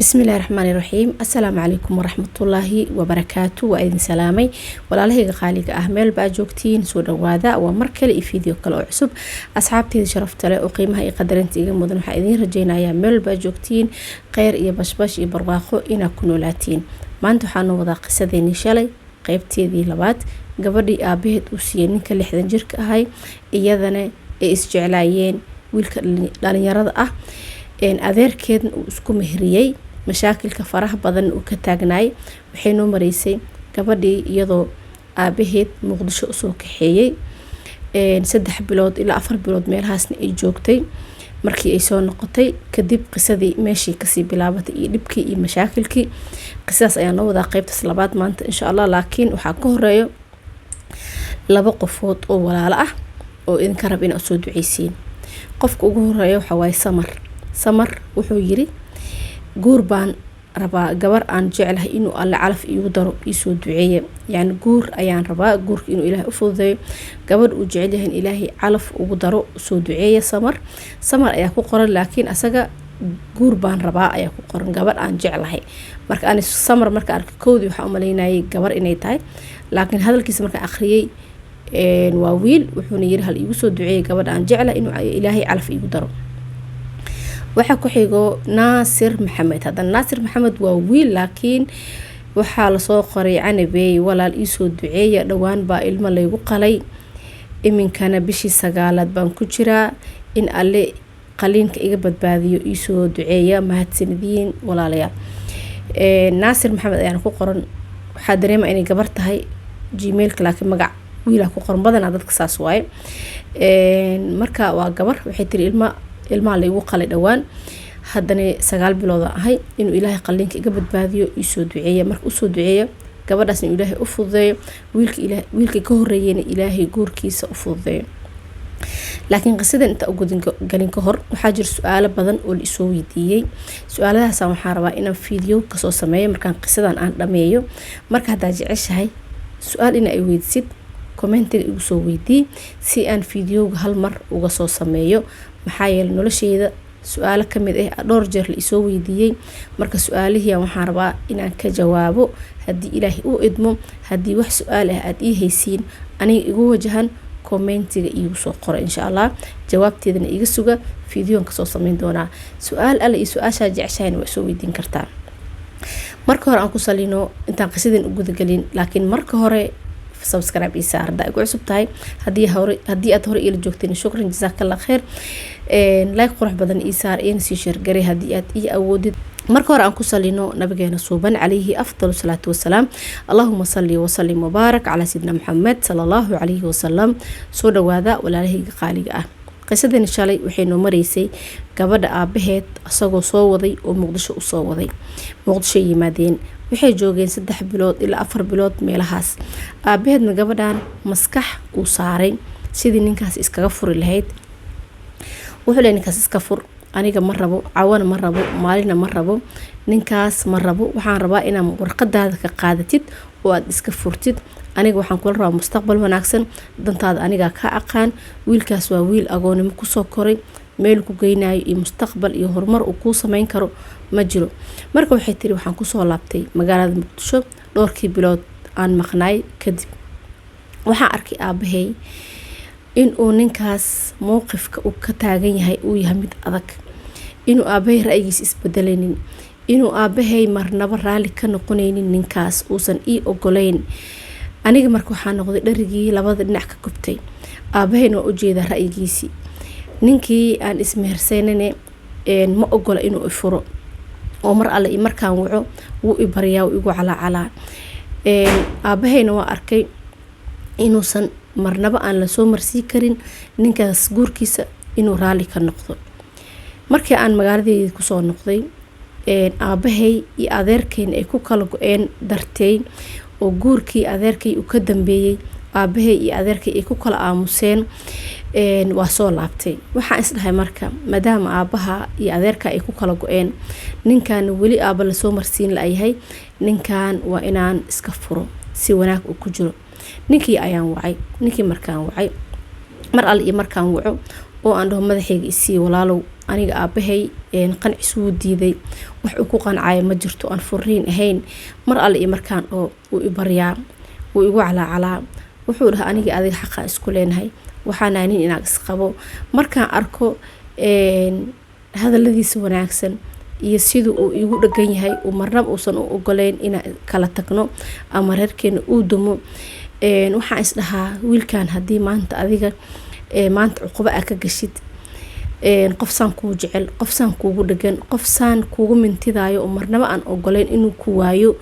بسم الله الرحمن الرحيم السلام عليكم ورحمة الله وبركاته وإذن سلامي ولا لهي خالق أهمل باجوكتين سودا وهذا ومركل فيديو كلا عصب أصحابتي شرفت له أقيمها يقدرن تيجي مدن حايدين رجينا يا مل باجوكتين غير إيه بش يبرواخو إنا كنوا لاتين ما أنتو حانو وذا قصة ذي شلي قيبتي ذي لبات قبل أبيت وسينين كل حدا جرك هاي إيذنا إسجعلايين ويلك لان يرضى إن أذيركين وسكو مهريي مشاكلka faraha badan uu ka taagnaay waxaynu mareysay gabadhii iyadoo aabaheed muqdisho u soo kaxeeyay 3 bilood ilaa 4 bilood meelahaasna ay joogtay markii ay soo noqotay kadib qisadii meeshii kasii bilaabatay iyo dhibkii iyo mashaakilkii qisaas ayaa noo wada qaybtas labaad maanta insha Allah laakiin waxa ka horeeyo laba qofood oo walaalo ah oo idinka rab in aad soo duceysiin qofka ugu horeeyo waxa waay samar wuxuu yiri guur baan rabaa gabar aan jecelahay inuu alle calaf iigu daro isoo duceeyo yani guur ayaan rabaa guurka inuu ilaahay u fududeeyo gabadh uu jecel yahay ilaahay calaf ugu daro soo duceeyo samar ayaa ku qoran laakiin asaga guur baan rabaa ayaa ku qoran gabar aan jecelahay marka aan samar marka arko koodii waxa u maleynayay gabar inay tahay laakiin hadalkiisa marka akhriyay waa wiil wuxuuna yiri hal iigu soo duceeyo gabadh aan jecelahay inuu ilaahay calaf iigu daro waxa ku xigo Naasir Maxamed hadan Naasir Maxamed waa wiil laakiin waxa la soo qoray canabey walaal ii soo duceeya dhawaan baa ilmo laygu qalay iminkana bishii 9aad baan ku jiraa in alle qaliinka iga badbaadiyo ii soo duceeya mahadsanidin walaalayaal Naasir Maxamed ayaan ku qoran waxa dareema inay gabar tahay gmail-ka laakiin magac wiil ku qoran badan dadka saas waay marka waa gabar waxay tiri ilma laygu qalay dhawaan haddana 9 bilood ahay inuu ilaahay qaliinka iga badbaadiyo ii soo duceeyo marka u soo duceeyo gabadhaas inuu ilaahay u fududeeyo wiilka ka horeeyay ilaahay guurkiisa u fududeeyo laakiin qisadan inta ugu galin ka hor waxa jir su'aalo badan oo la isoo weydiiyay su'aaladaas waxaan rabaa inaan video ka soo sameeyo markaan qisadan aan dhameeyo marka hadaa jeceshahay su'aal in ay weydiisid commentiga igu soo weydii si aan videoga hal mar uga soo sameeyo maxaa yeelay nolosheyda su'aalo kamid ah dhowr jeer la isoo weydiiyay marka su'aalihii waxaan rabaa inaan ka jawaabo hadii ilaahay uu idmo hadii wax su'aal ah aad ii haysiin aniga igu wajahan commentiga igu soo qoro insha Allah jawaabteedana iga suga videoon ka soo sameyn doonaa su'aal alle iyo su'aasha jeceshahay waa soo weydiin kartaa marka hore aan ku salino intaan qisadan u gudagalin laakiin marka hore subscribe isaar da igu cusub tahay hadii aad hore ila joogteen shukran jazakallahu khair like qurux badan isaar in si share gari hadii aad ii awoodid marka hore aan ku salino nabigeena suuban alayhi afdalu salatu wasalaam allahumma salli wa sallim wa barak ala sidina muhammad sallallahu alayhi wa sallam soo dhawaada walaalahayga qaaliga ah qisadan shalay waxay noo mareysay gabadha aabaheed asagoo soo waday oo muqdisho u soo waday muqdisho yimaadeen waxay joogeen 3 bilood ilaa 4 bilood meelahaas aabaheedna gabadhan maskax uu saaray sidii ninkaas iskaga furi lahayd wuxuu leeyahay ninkaas iska fur aniga ma rabo cawana ma rabo maalina ma rabo ninkaas ma rabo waxaan rabaa inaan warqadaada ka qaadatid oo aad iska furtid aniga waxaan kula rabaa mustaqbal wanaagsan dantaada aniga ka aqaan wiilkaas waa wiil agoonimo ku soo koray meel ku geynayo iyo mustaqbal iyo horumar uu ku sameyn karo ma jiro marka waxay tiri waxaan ku soo laabtay magaalada Muqdisho dhowrkii bilood aan maqnaay kadib waxaan arkay aabahay in uu ninkaas mowqifka uu ka taagan yahay uu yahay mid adag inuu aabahay ra'yigiisa isbedelaynin inuu aabahay marnaba raali ka noqonaynin ninkaas uusan ii ogoleyn aniga marka waxaan noqday dharigii labada dhinac ka gubtay aabahay oo u jeeda ra'yigiisa ninkii aan ismehersaynane ma ogola inuu ifuro oo mar alle markaan waco wuu i bariyaa uu igu calacalaa aabahayna waa arkay inuusan marnaba aan la soo marsii karin ninkaas guurkiisa inuu raali ka noqdo markii aan magaaladeedii ku soo noqday aabahay iyo adeerkeen ay ku kala go'een dartay oo guurkii adeerkay uu ka dambeeyay aabahay iyo adeerkay ay ku kala aamuseen waa soo laabtay waxaan isdhahay marka maadaama aabaha iyo adeerka ay ku kala go'een ninkan wali aaba la soo marsiin la yahay ninkan waa inaan iska furo si wanaag uu ku jiro ninkii ayaan wacay mar alle iyo markaan waco oo aan dhaho madaxayga isii walaalow aniga aabahay qancis wuu diiday wax uu ku qancay ma jirto aan furiin ahayn mar alle iyo markaan oo uu i baryaa uu igu calaacalaa wuxuu dhahaa aniga adiga xaqa isku leenahay waxaana nin inaag isqabo markaan arko hadaladiisa wanaagsan iyo sidoo uu igu dhagan yahay uu marnaba uusan u ogoleyn inaan kala tagno ama reerkeena uu dumo waxaan is dhahaa wiilkan haddii maanta adiga maanta cuquba ka gashid qofsaan kuu jecel qofsaan kuugu dhagan qofsaan kuugu mintidaayo oo marnaba aan ogoleyn inuu ku waayo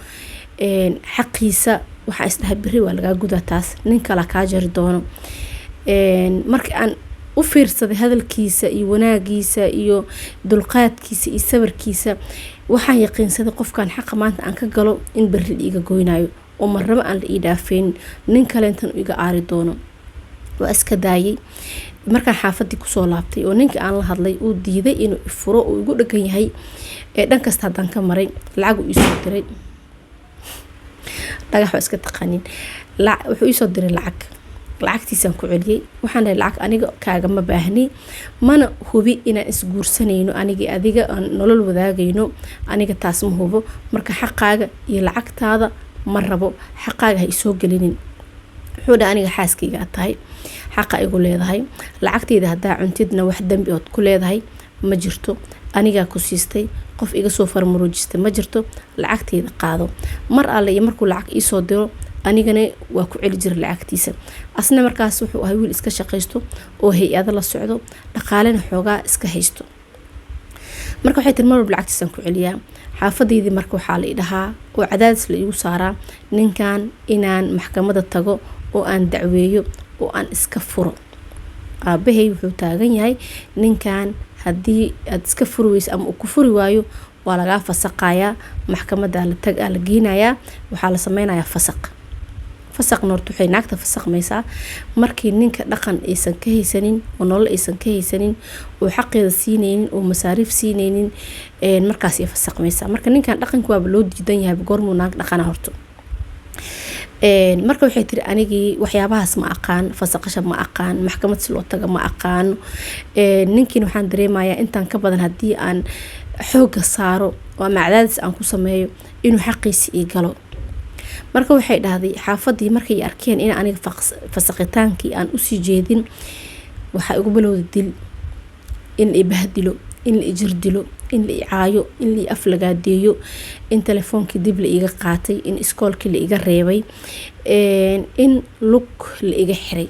xaqiisa waxaan is dhahaa beri waa lagaa gudaa taas nin kala kaa jari doono marka aan u fiirsaday hadalkiisa iyo wanaagiisa iyo dulqaadkiisa iyo sabarkiisa waxaan yaqiinsaday qofkan xaqa maanta aan ka galo in beri la iga goynayo oo marnaba aan la ii dhaafeyn nin kaleentan iga aari doono waa iska daayay markaan xaafadii kusoo laabtay oo ninkii aan la hadlay uu diiday inuu ifuro uu igu dhagan yahay dhan kasta haddaan ka maray lacag uu iisoo diray dhagax waa iska taqaanin wuxuu iisoo diray lacagtiisaan ku celiyey waxaan dhahay lacag aniga kaagama baahni mana hubi inaan isguursanayno anigii adiga aan nolol wadaagayno aniga taas ma hubo marka xaqaaga iyo lacagtaada ma rabo xaqaaga ha isoo gelinin wuxuu dhahay aniga xaaskayga aad tahay xaqa igu leedahay lacagtayda haddaa cuntidna wax dambi ood ku leedahay ma jirto anigaa ku siistay qof iga soo farmaroojista ma jirto lacagtayda qaado mar alle iyo markuu lacag iisoo diro anigana waa ku celi jiray lacagtiisa asna markaas wuxuu ahay wiil iska shaqaysto oo hay-ada la socdo dhaqaalena xoogaa iska haysto marka waxay tiri marwalba lacagtiisaan ku celiyaa xaafadaydii marka waxaa la idhahaa oo cadaadis la igu saaraa ninkan inaan maxkamada tago oo aan dacweeyo oo aan iska furo aabahay wuxuu taagan yahay ninkan haddii aad iska furi weyso ama uu ku furi waayo waa lagaa fasaqayaa maxkamada la geynayaa waxaa la sameynayaa fasaqna horta waxay naagta fasaqmaysaa markii ninka dhaqan aysan ka haysanin oo nolol aysan ka haysanin oo xaqeeda siinaynin oo masaariif siinaynin markaas ay fasaqmaysaa marka ninkan dhaqanka waaba loo diidan yahay goormuu naag dhaqana horto marka waxay tiri anigii waxyaabahaas ma aqaan fasaqasha ma aqaan maxkamad si loo taga ma aqaan ninkiin waxaan dareemayaa intaan ka badan haddii aan xooga saaro oo ama cadaadis aan ku sameeyo inuu xaqiisi ii galo marka waxay dhahday xaafadii markay arkeen in aniga fasaqitaankii aan usii jeedin waxaa igu bilowda dil in la ibahdilo in la ijirdilo in la icaayo in la aflagaadeeyo in telefoonkii dib la iga qaatay in iskoolkii la iga reebay in lug la iga xiray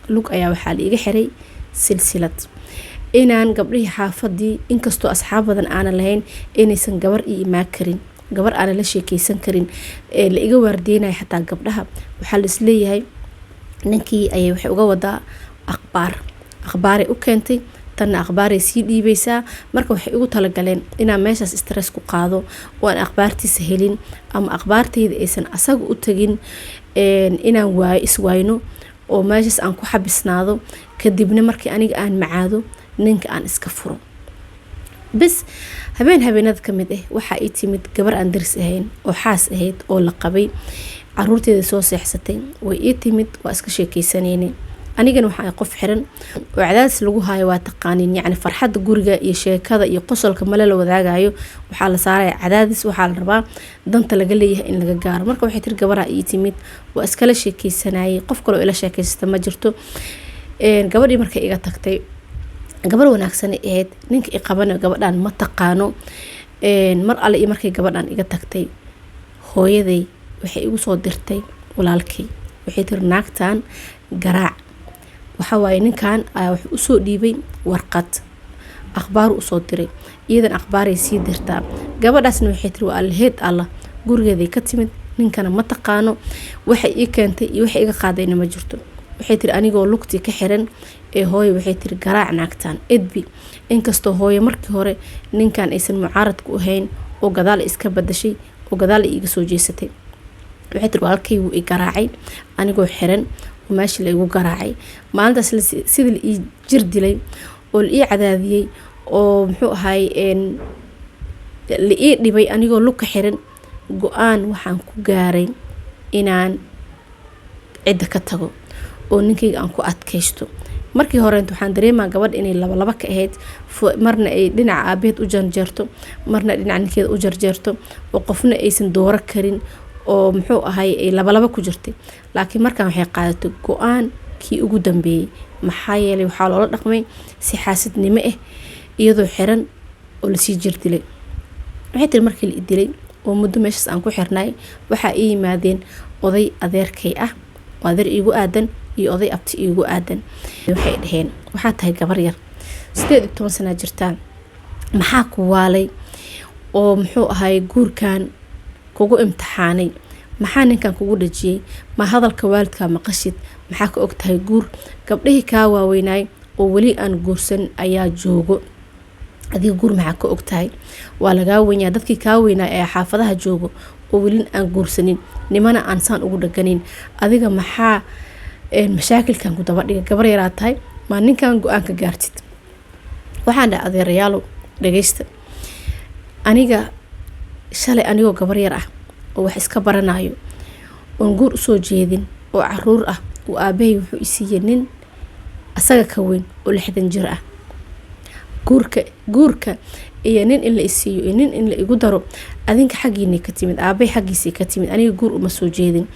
lug ayaa waxaa la iga xiray silsilad inaan gabdhihii xaafadii inkastoo asxaab badan aanan lahayn inaysan gabar ii imaan karin gabar aan la sheekeysan karin la iga waardeynaya xataa gabdhaha waxaa la isleeyahay ninkii ayay waxay uga wadaa akhbaaray u keentay tanna akhbaaray sii dhiibaysaa marka waxay ugu talagaleen inaan meeshaas stress ku qaado oo aan akhbaartiisa helin ama akhbaartayda aysan asaga u tagin inaan iswayno oo meeshaas aan ku xabisnaado kadibna markii aniga aan macaado ninka aan iska furo bas habeenada ka mid waxaa ii timid gabar aan daris ahayn oo xaas ahayd oo la qabay caruurteeda soo seexsatay way ii timid waa iska sheekeysanayne anigana waxaa qof xiran oo cadaadis lagu haayo waa taqaanin yacni farxadda guriga iyo sheekada iyo qosolka male la wadaagayo waxaa la saaraya cadaadis waxaa la rabaa danta laga leeyahay in laga gaaro marka waxay tiri gabaraa ii timid waa iskala sheekeysanayay qof kaloo ila sheekeysata ma jirto gabadhii markay iga tagtay gabar wanaagsan ahayd ninka i qabana gabadhan ma taqaano mar alle iyo markay gabadhan iga tagtay hooyaday waxay igu soo dirtay walaalkay waxay tiri naagtan garaac waxa waaye ninkan wax u soo dhiibay warqad akhbaar u soo diray iyadan akhbaaray sii dirtaa gabadhaasna waxay tiri waa allaheed allah gurigeeday ka timid ninkana ma taqaano waxay ii keentay iyo waxay iga qaadayna ma jirto waxay tiri anigoo lugtii ka xiran hooyo waxay tiri garaac naagtan edbi inkastoo hooyo markii hore ninkan aysan mucaarad ku ahayn oo gadaal iska badashay oo gadaal iiga soo jeesatay waxay tiri walaalkay wuu i garaacay anigoo xiran oo meeshii la igu garaacay maalintaas sidii la ii jir dilay oo la ii cadaadiyey oo muxuu ahay la ii dhibay anigoo lug ka xiran go-aan waxaan ku gaaray inaan cidda ka tago oo ninkayga aan ku adkaysto markii hore waxaan dareemaa gabadh inay laba ka ahayd, marna ay dhinaca aabeed u janjeerto, marna dhinaca ninkeeda u jarjeerto, oo qofna aysan dooro karin, oo muxuu ahay ay laba ku jirtay. laakiin markaan waxay qaadatay go'aan kii ugu dambeeyay, maxaa yeelay waxaa loola dhaqmay si xaasidnimo ah iyadoo xiran oo lasii jirdilay. waxay tiri markii la idilay oo muddo meeshaas aan ku xirnay, waxaa ii yimaadeen oday adeerkay ah oo adeer iigu aadan iyo oday abti iigu aadan. waxay dhaheen waxaa tahay gabar yar 18 sano jirtaan, maxaa ku waalay oo muxuu ahay guurkan kugu imtixaanay, maxaa ninkan kugu dhajiyay, ma hadalka waalidka maqashid, maxaa ka og tahay guur, gabdhihii kaa waaweynay oo weli aan guursan ayaa joogo, adiga guur maxaa ka og tahay, waa lagaa weynaa dadkii kaa weynaa ee xaafadaha joogo oo weli aan guursanin, nimana aan saan ugu dhaganin, adiga maxaa mashaakilkan ku daba dhigay, gabar yaraa tahay, ma ninkan go'aan ka gaartid. waxaan dhahay adeerayaalo dhageysta, aniga shalay anigoo gabar yar ah oo wax iska baranayo oon guur usoo jeedin oo caruur ah, oo aabahay wuxuu isiiyey nin asaga ka weyn oo 60 jir ah. guurka iyo nin in la isiiyo iyo nin in la igu daro adinka xagiina ka timid, aabahay xagiisa ka timid, aniga guur uma soo jeedin.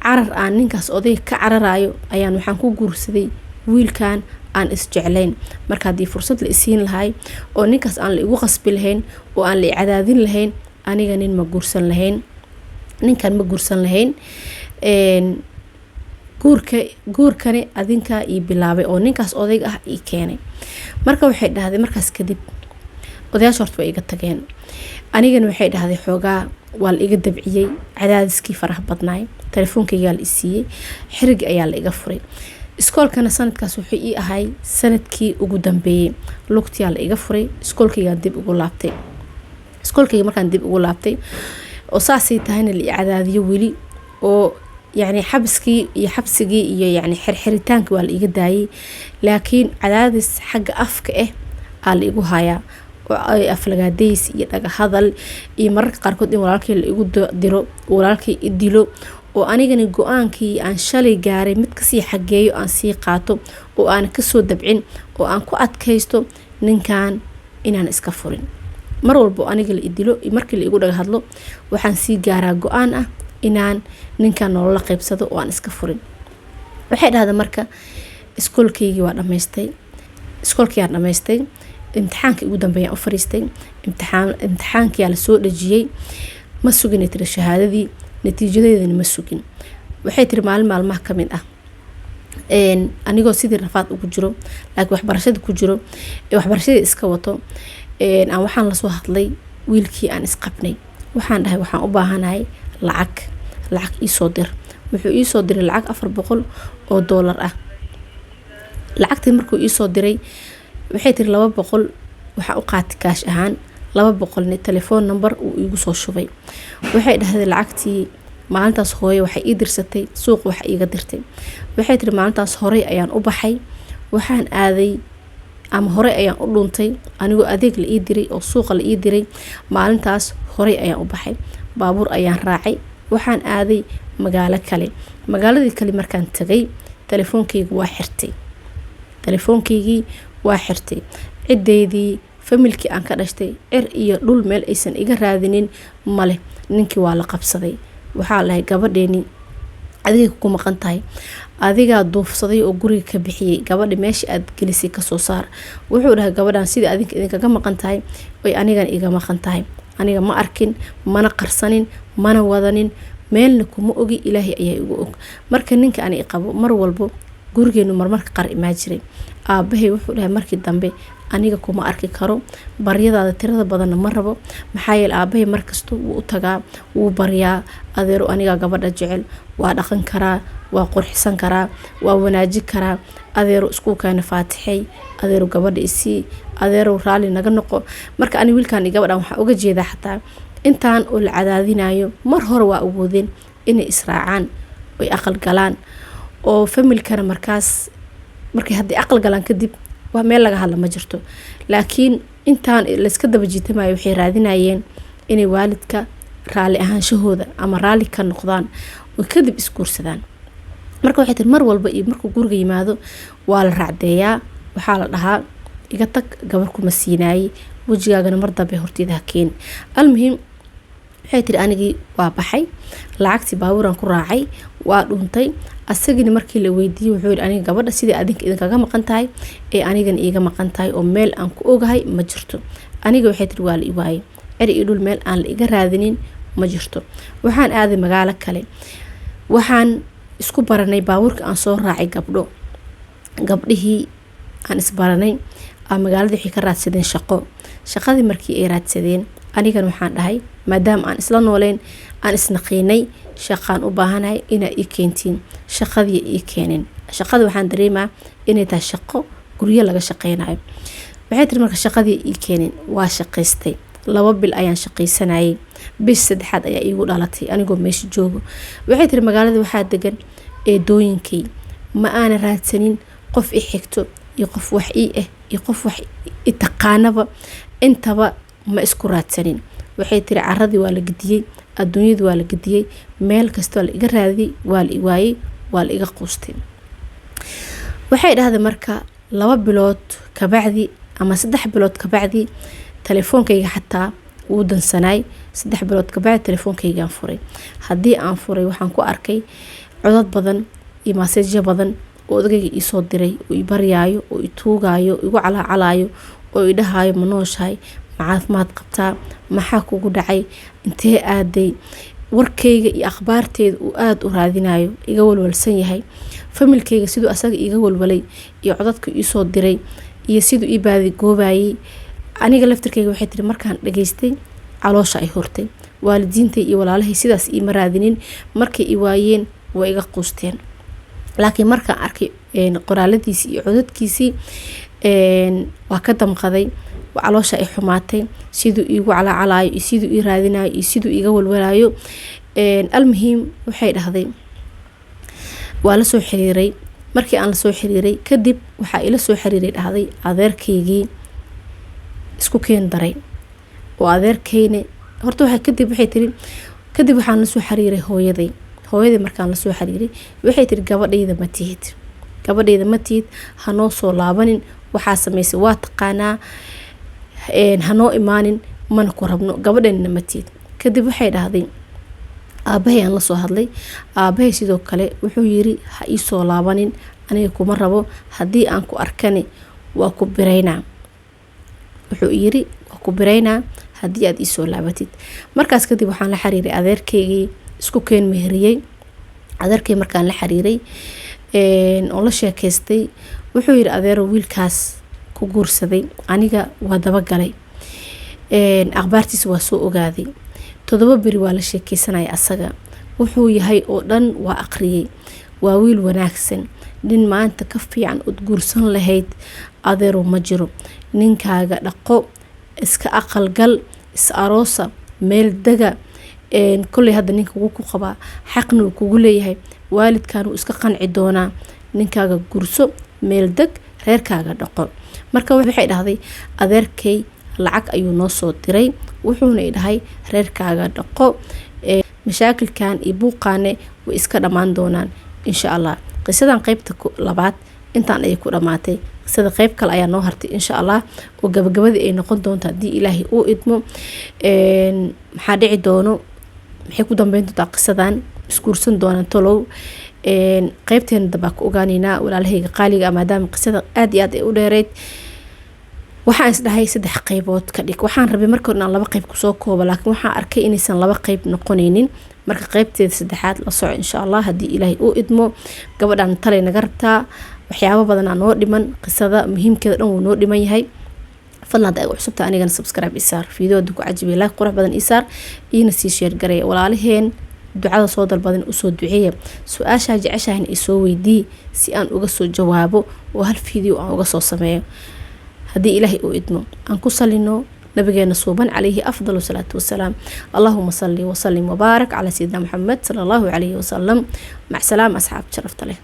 carar aan ninkaas oday ka cararayo ayaan waxaan ku guursaday wiilkan aan isjeclayn. marka haddii fursad la isiin lahay oo ninkaas aan la igu qasbi lahayn oo aan la cadaadin lahayn, aniga nin ma guursan lahayn, ninkan ma guursan lahayn. guurkani adinka ii bilaabay oo ninkaas odayga ah ii keenay. marka waxay dhahday markaas kadib odayaasha horta way iga tageen, anigana waxay dhahday xoogaa waa la iga dabciyey, cadaadiskii faraha badnaay, telefoonkaygaa la isiiyey, xirig ayaa la iga furay. iskoolkana sanadkaas wuxuu ii ahay sanadkii ugu dambeeyay, lugtiyaa la iga furay, iskoolkaygaan dib ugu laabtay. iskoolkayga markaan dib ugu laabtay oo saasay tahayna la cadaadiyo weli, oo يعني xabsigii iyo يعني xirxiritaanka waa la iga daayay, laakiin cadaadis xagga afka ah la igu hayaa, oo aflagaadays iyo dhaga hadal iyo mararka qaarkood in walaalkay la igu diro, walaalkay i dilo, oo anigana go'aankii aan shalay gaaray mid kasii xageeyo aan sii qaato, oo aan kasoo dabcin, oo aan ku adkaysto ninkan inaan iska furin. mar walbo aniga la idilo markii la igu dhaga hadlo waxaan sii gaaraa go'aan ah inaan ninkan nolol qaybsado oo aan iska furin. waxay dhahday marka iskoolkaygii waa dhamaystay, iskoolkii aan dhamaystay, imtixaankii ugu dambeeyay u fariistay, imtixaankii la soo dhajiyay, ma sugin tiri shahaadadii, natiijadeedana ma sugin. waxay tiri maalmaha kamid ah anigoo sidii rafaad ugu jiro, laakiin waxbarashada ku jiro, waxbarashada iska wato, aan waxaan la soo hadlay wiilkii aan isqabnay. waxaan dhahay waxaan u baahanahay lacag ii soo dir. wuxuu ii soo diray lacag $400 ah. lacagtii markuu ii soo diray waxay tiri 200 waxa u qaatay kaash ahaan, 200 telefoon number uu igu soo shubay. waxay dhahday lacagtii maalintaas hooyo waxay ii dirsatay suuq wax iiga dirtay. waxay tiri maalintaas hore ayaan u baxay, waxaan aaday ama hore ayaan u dhuntay anigoo adeeg la ii diray oo suuqa la ii diray. maalintaas hore ayaan u baxay, baabuur ayaan raacay, waxaan aaday magaalo kale. magaaladii kale markaan tagay telefoonkaygii waa xirtay, cideedii familkii aan ka dhashtay cir iyo dhul meel aysan iga raadinin male. ninkii waa la qabsaday, waxaa lahay gabadheeni adiga ku maqan tahay, adigaa duufsaday oo guriga ka bixiyay, gabadha meesha aad gelisay kasoo saar. wuxuu dhahay gabadhan sidii idinkaga maqan tahay oy anigana iga maqan tahay, aniga ma arkin, mana qarsanin, mana wadanin, meelna kuma ogi, ilaahay ayaa igu og. marka ninka aan qabo mar walbo gurigeenu marmarka qaar imaa jiray. aabahay wuxuu dhahay markii dambe aniga kuma arki karo, baryadaada tirada badanna ma rabo, maxaa yeelay aabahay markasta wuu u tagaa, wuu baryaa, adeero aniga gabadha jecel, waa dhaqan karaa, waa qurxisan karaa, waa wanaajin karaa, adeero isku kaana faatixay, adeero gabadha isii, adeero raali naga noqo. marka ani wiilkan iyo gabadhan waxaa uga jeedaa xataa intaan oo la cadaadinayo mar hore waa awoodeen inay israacaan oy aqal galaan, oo familkana markaas markay haddii aqal galaan kadib waa meel laga hadla ma jirto. laakiin intaan layska daba jiitamayo waxay raadinayeen inay waalidka raali ahaanshahooda ama raali ka noqdaan oo kadib isguursadaan. marka waxay tiri mar walba iyo markuu guriga yimaado waa la raacdeeyaa, waxaa la dhahaa iga tag, gabar kuma siinaayey, wejigaagana mar dambe horteeda ha keen. almuhim waxay tiri anigii waa baxay, lacagtii baabuuraan ku raacay, waa dhuntay. asagina markii la weydiiyey wuxuu yidhi aniga gabadha sidii adinka idinkaga maqan tahay ee anigana iiga maqan tahay oo meel aan ku ogahay ma jirto. aniga waxay tiri waa la i waayey, ceri iyo dhul meel aan la iga raadinin ma jirto. waxaan aaday magaalo kale, waxaan isku baranay baabuurka aan soo raacay gabdhihii aan isbaranay magaalada waxay ka raadsadeen shaqadii markii ay raadsadeen anigana waxaan dhahay maadaama aan isla nooleen aan isnaqiinay shaqaan u baahanahay inaa ii keentiin. shaqadii ii keeneen, shaqada waxaan dareemaa inay tahay shaqo guryo laga shaqeynayo. waxay tiri marka shaqadii ii keeneen waa shaqaystay, 2 bil ayaan shaqaysanayay, bish 3aad ayaa iigu dhalatay anigoo meesha joogo. waxay tiri magaalada waxaa degan eedooyinkay, ma aana raadsanin qof i xigto iyo qof wax ii ah iyo qof wax i taqaanaba, intaba ma isku raadsanin. waxay tiri caradii waa la gediyey, adduunyadu waa la gediyey, meel kastoo la iga raadiyey waa la i waayey, waa la iga quustay. waxay dhahday marka 2 bilood kabacdi ama 3 bilood kabacdi telefoonkayga xataa wuu dansanaay. 3 bilood kabacdi telefoonkaygaan furay. haddii aan furay waxaan ku arkay codad badan iyo maseejyo badan oo odagayga ii soo diray, oo i baryaayo, oo i tuugaayo, igu calaacalaayo, oo i dhahaayo ma nooshahay, ma caafimaad qabtaa, maxaa kugu dhacay, intee aaday, warkayga iyo akhbaarteeda uu aada u raadinayo, iga walwalsan yahay. familkayga siduu asaga iga walwalay iyo codadka ii soo diray iyo siduu ii baadi goobayay, aniga laftirkayga waxay tiri markaan dhageystay caloosha ay hortay. waalidiintay iyo walaalahay sidaas iima raadinin, markay i waayeen way iga quusteen. laakiin markaan arkay qoraaladiisii iyo codadkiisii waa ka damqaday, caloosha ay xumaatay, siduu iigu calaacalaayo iyo siduu ii raadinayo iyo siduu iiga walwalayo. almuhiim waxay dhahday waa la soo xiriiray. markii aan la soo xiriiray kadib waxaa ila soo xiriiray dhahday adeerkaygii isku keen daray, oo adeerkayna horta waxay tiri kadib waxaan la soo xiriiray hooyaday markaan la soo xiriiray waxay tiri gabadhayda ma tihid, hanoo soo laabanin, waxaa samaysay waa taqaanaa, hanoo imaanin, mana ku rabno, gabadhayna ma tihid. kadib waxay dhahday aabahay aan la soo hadlay, aabahay sidoo kale wuxuu yiri ha ii soo laabanin, aniga kuma rabo, haddii aan ku arkani waa ku biraynaa. wuxuu yiri waa ku biraynaa haddii aad ii soo laabatid. markaas kadib waxaan la xiriiray adeerkaygii isku keen meheriyey. adeerkay markaan la xiriiray oo la sheekaystay wuxuu yiri adeero wiilkaas ku guursaday aniga waa dabagalay, akhbaartiisa waa soo ogaaday, 7 beri waa la sheekaysanaya asaga, wuxuu yahay oo dhan waa aqriyey, waa wiil wanaagsan, nin maanta ka fiican ud guursan lahayd adeero ma jiro, ninkaaga dhaqo, iska aqalgal, is aroosa, meel dega, kolley hadda ninka wuu ku qabaa, xaqna uu kugu leeyahay, waalidkaan wuu iska qanci doonaa, ninkaaga gurso, meel deg, reerkaaga dhaqo. marka waxay dhahday adeerkay lacag ayuu noo soo diray, wuxuuna i dhahay reerkaaga dhaqo, mashaakilkan iyo buuqaane way iska dhammaan doonaan insha allah. qisadan qaybta 2 intaan ayay ku dhamaatay. qisada qayb kale ayaa noo hartay insha allah oo gabagabadii ay noqon doonto haddii ilaahay uu idmo. maxaa dhici doono, maxay ku dambeyn doontaa qisadan, isguursan doonaan tolow, qaybteena dabaa ku ogaanaynaa walaalahayga qaaliga maadaama qisada aad iyo aad ay u dheereyd. waxaan isdhahay 3 qaybood ka dhig, waxaan rabay marka hore inaan 2 qayb kusoo koobo, laakiin waxaan arkay inaysan 2 qayb noqonaynin. marka qaybteeda 3aad la soco insha allah haddii ilaahay uu idmo. gabadhan talay naga rabtaa, waxyaabo badanaa noo dhiman, qisada muhiimkeeda dhan wuu noo dhiman yahay. fadlan hadda ay cusubta anigana subscribe isaar, fiidiyoda ku cajibiya, like qurux badan isaar, iina sii share gareeya walaalaheen, ducada soo dalbadan u soo duceeya, su-aasha jeceshahay in soo weydii si aan uga soo jawaabo oo hal fiidiyo aan uga soo sameeyo. haddii ilaahay uu idmo aan ku salino nabigeena suuban calayhi afdalu salaatu wasalaam. allahuma salli wasallim wabaarak calaa sayidina maxamed sala allahu calayhi wasalam. mac salaam asxaab sharafta leh.